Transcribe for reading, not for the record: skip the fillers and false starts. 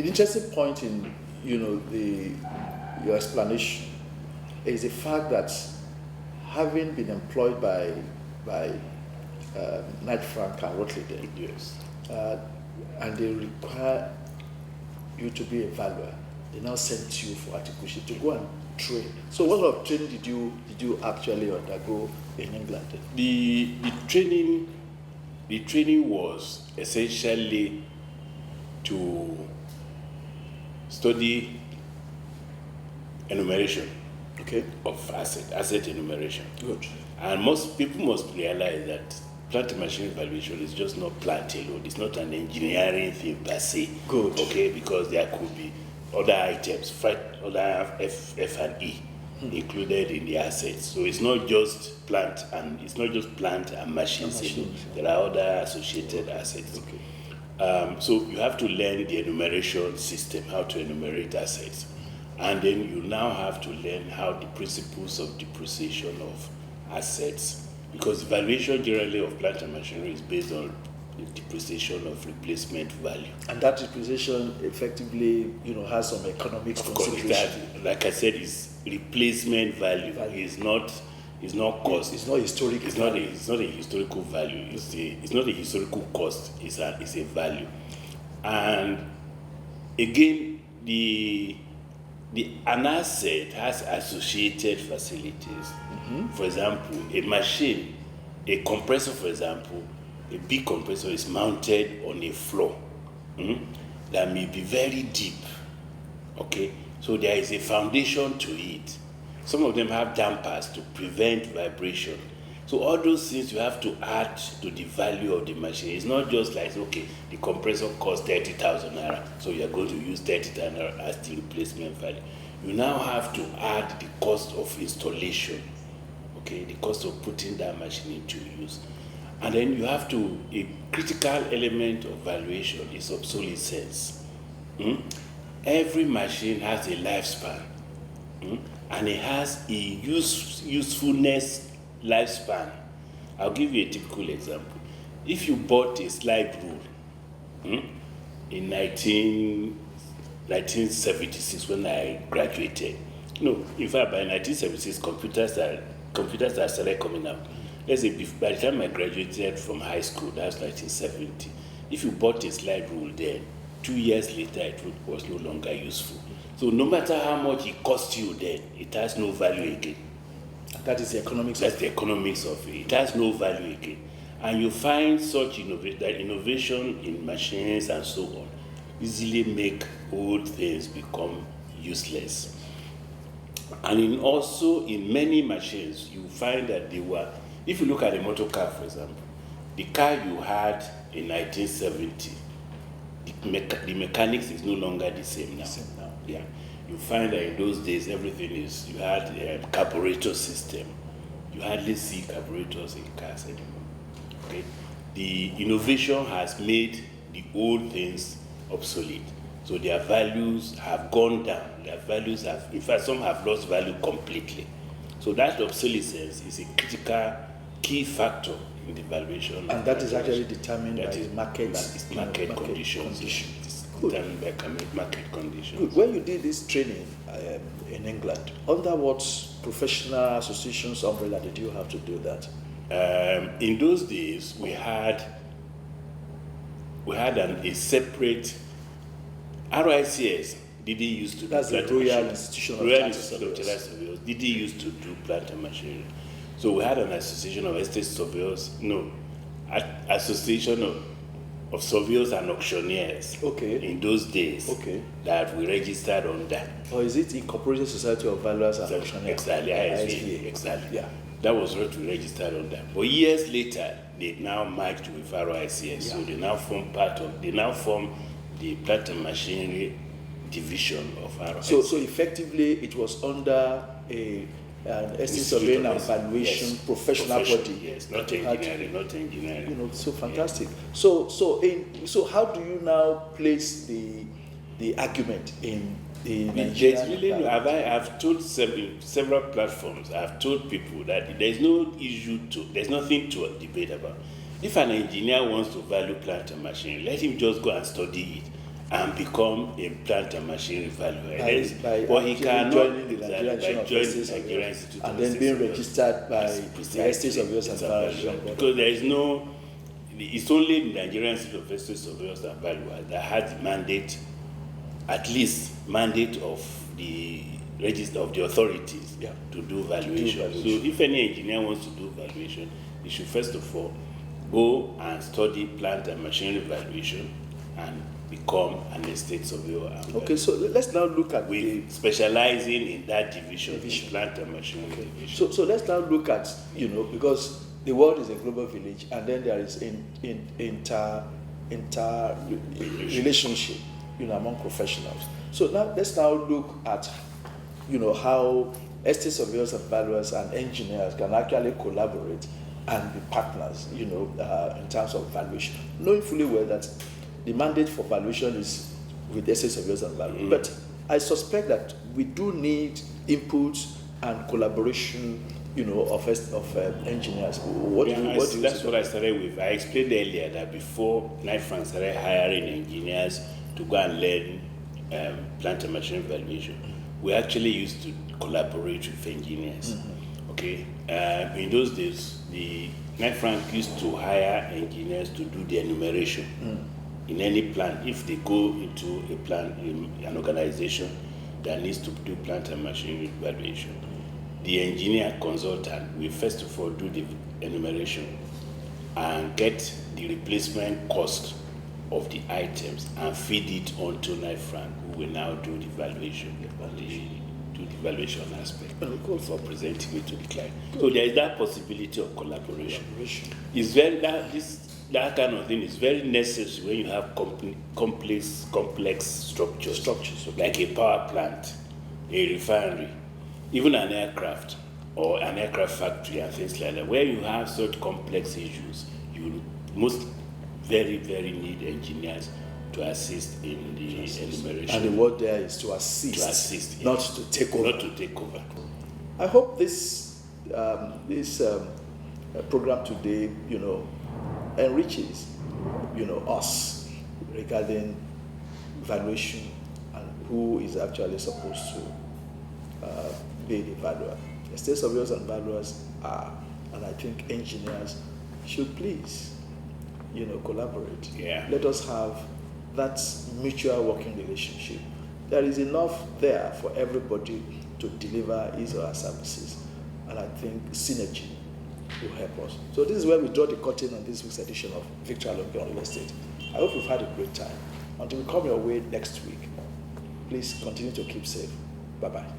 interesting point in your explanation is the fact that having been employed by Knight Frank and Rotterdam, Yes. And they require you to be a valuer, they now sent you for articulation to go and train. So what sort of training did you actually undergo in England? The training was essentially to study enumeration of asset enumeration. Good. And most people must realize that plant and machinery valuation is just not plant alone. It's not an engineering thing per se. Good. Okay, because there could be other items, other F&E included in the assets. So it's not just plant and machines alone. There are other associated assets. Okay. So you have to learn the enumeration system, how to enumerate assets. And then you now have to learn how the principles of depreciation of assets, because valuation generally of plant and machinery is based on the depreciation of replacement value. And that depreciation effectively, has some economic consideration. That, like I said, is replacement value. It's not cost. It's not historic. It's not a historical value. It's not a historical cost. It's a value. And again, an asset has associated facilities. For example, a machine, a compressor, for example, a big compressor is mounted on a floor that may be very deep. Okay, so there is a foundation to it. Some of them have dampers to prevent vibration. So all those things you have to add to the value of the machine. It's not just like, okay, the compressor costs 30,000 naira, so you are going to use 30,000 naira as the replacement value. You now have to add the cost of installation, okay, the cost of putting that machine into use. And then you have a critical element of valuation is obsolescence. Every machine has a lifespan, and it has a usefulness lifespan. I'll give you a typical example. If you bought a slide rule in 1976 when I graduated, in fact by 1976 computers are started coming out. Let's say by the time I graduated from high school, that's 1970. If you bought a slide rule then, 2 years later it was no longer useful. So no matter how much it cost you then, it has no value again. That is the economics. That's the economics of it. It has no value again. And you find such innovation in machines and so on easily make old things become useless. And also in many machines, you find that if you look at a motor car, for example, the car you had in 1970, the mechanics is no longer the same now. Yeah. You find that in those days, everything you had a carburetor system. You hardly see carburetors in cars anymore. Okay? The innovation has made the old things obsolete. So their values have gone down. In fact, some have lost value completely. So that obsolescence is a critical key factor in the valuation. And that is actually determined by market conditions. Determined by market conditions. Good. When you did this training in England, under what professional associations umbrella did you have to do that? In those days, we had a separate RICS. Did he used to do That's the Royal Institution of Chartered Surveyors. Did he used to do plant and machinery? So we had an association of estate surveyors. Association of surveyors and auctioneers. Okay. In those days. Okay. That we registered on that. Or is it Incorporated Society of Valuers and Auctioneers? Exactly. ISVA. Exactly. Yeah. That was what we registered on that. But years later, they now merged with RICS. Yeah. So they now form the plant and machinery division of RICS. So effectively, it was under an estate surveying and valuation professional body. Yes, not engineering. So fantastic. Yeah. So how do you now place the argument in Nigeria? I've told several platforms. I've told people that there's nothing to debate about. If an engineer wants to value plant and machinery, let him just go and study it and become a plant and machinery valuer. By But he cannot joining the exactly, Nigerian by joining Estate the Nigerian Surveyors Institute and of then Estate being Surveyors. registered by the Precisely, Estate Surveyors and it's a Valuers. valuer. Because there is no, it's only the Nigerian Institute of Estate Surveyors and Valuers that has the mandate, at least mandate of the register of the authorities to do valuation. So if any engineer wants to do valuation, he should first of all go and study plant and machinery valuation and become an estate surveyor. And okay, so let's now look at with specializing in that division. Plant and machinery division. So let's now look at, because the world is a global village, and then there is inter relationship, among professionals. So now let's now look at, how estate surveyors and valuers and engineers can actually collaborate and be partners, in terms of valuation, knowing fully well that the mandate for valuation is with estate surveyors and valuers. But I suspect that we do need inputs and collaboration, of engineers. That's what I started with. I explained earlier that before Knight Frank started hiring engineers to go and learn plant and machinery valuation, we actually used to collaborate with engineers. Okay, in those days, the Knight Frank used to hire engineers to do the enumeration in any plant. If they go into a plant, an organization that needs to do plant and machinery valuation, the engineer consultant will first of all do the enumeration and get the replacement cost of the items and feed it onto Knight Frank, who will now do the valuation, do the valuation aspect for presenting it to the client. So there is that possibility of collaboration. It's very that kind of thing is very necessary when you have complex structures, like a power plant, a refinery, even an aircraft or an aircraft factory and things like that. Where you have such complex issues, you most very, very need engineers to assist in the enumeration. And the word there is to assist, not to take over. Not to take over. I hope this program today, enriches, us regarding valuation and who is actually supposed to be the valuer. Estate surveyors and valuers are, and I think engineers should please, collaborate. Yeah. Let us have that mutual working relationship. There is enough there for everybody to deliver his or her services, and I think synergy will help us. So this is where we draw the curtain on this week's edition of Victor Alonge on Real Estate. I hope you've had a great time. Until we come your way next week, please continue to keep safe. Bye-bye.